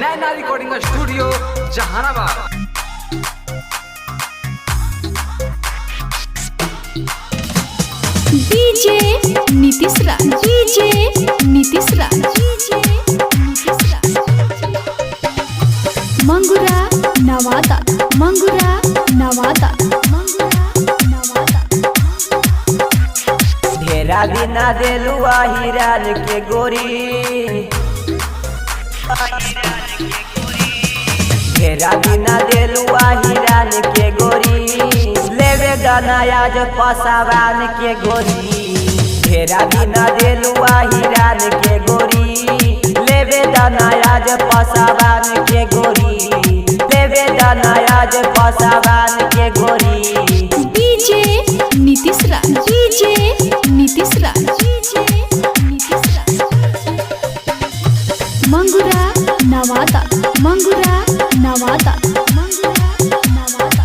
नैना recording studio Jehanabad. DJ Nitish Raj, DJ Nitish Raj, DJ Nitish Raj. Mangura Nawada, Mangura Nawada, Mangura Nawada. ढेरा दिना देलुआ हिरान के गोरी, ढेरा दिना देलुआ हिरान के गोरी, लेवे दनायाज पसावान के गोरी। ढेरा दिना देलुआ हिरान के गोरी, लेवे दनायाज पसावान के गोरी, लेवे दनायाज पसावान के गोरी। DJ Nitish Raj, DJ Nitish Raj, DJ Nitish Raj. Mangura Nawada, Mangura Nawada, Mangura Nawada.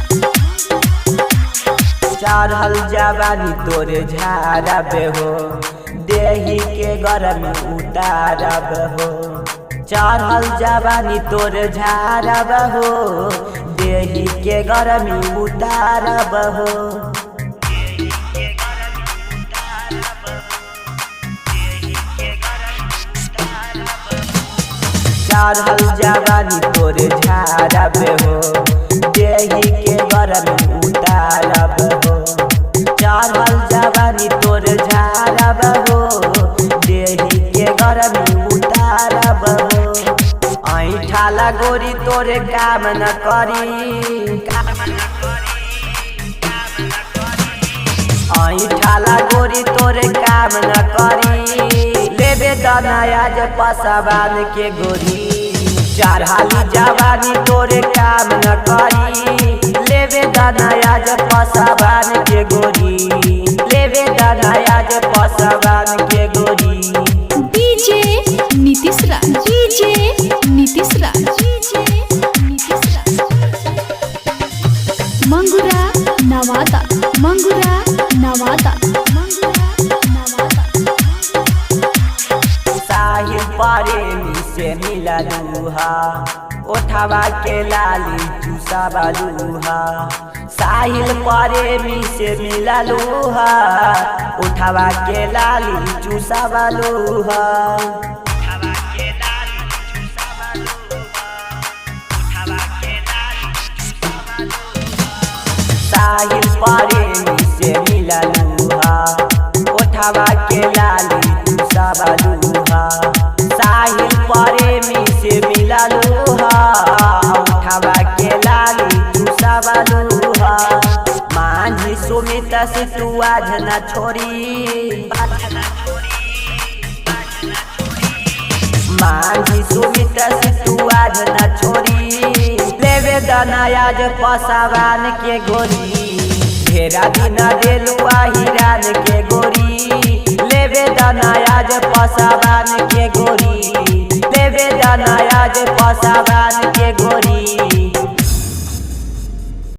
चढ़ल जवानी तोरे झारब हो, देही के गरम उतारब हो। चढ़ल जवानी तोरे झारब हो, देही के गरम उतारब हो। चढ़ल जवानी तोरे झारब हो, देही के गरम उतारब हो। चढ़ल जवानी तोरे झारब हो, देही के गरम उतारब हो। ऐठाला गोरी तोरे काम न करी, ऐठाला गोरी तोरे काम न करी, लेवे दनायाज पसावान के गोरी। चढ़ाली जवानी तोरे काम न करी, लेवे दनायाज पसावान के गोरी, लेवे दनायाज पसावान के गोरी। DJ Nitish Raj, DJ Nitish Raj, DJ Nitish Raj. Mangura Nawada, Mangura Nawada, Mangura Nawada. साहिल प्रेमी से मिला लूहा, ओठवा के लाली चूसा बालूहा। साहिल प्रेमी से मिला लूहा, उठवा के लाली चूसा बालूहा। साहिल प्रेमी से मिला लूहा, उठवा के लाली चूसा बालूहा। साहिल प्रेमी से मिला लूहा, उठवा के लाली चूसा बालूहा। मांझी सुमित से तू आज न छोड़ी, मांझी सुमित से तू आज न छोड़ी, लेवे दनायाज पसावान के गोरी। ढेरा दिना देलुआ हिरान के गोरी, लेवे दनायाज पसावान के गोरी, लेवे दनायाज पसावान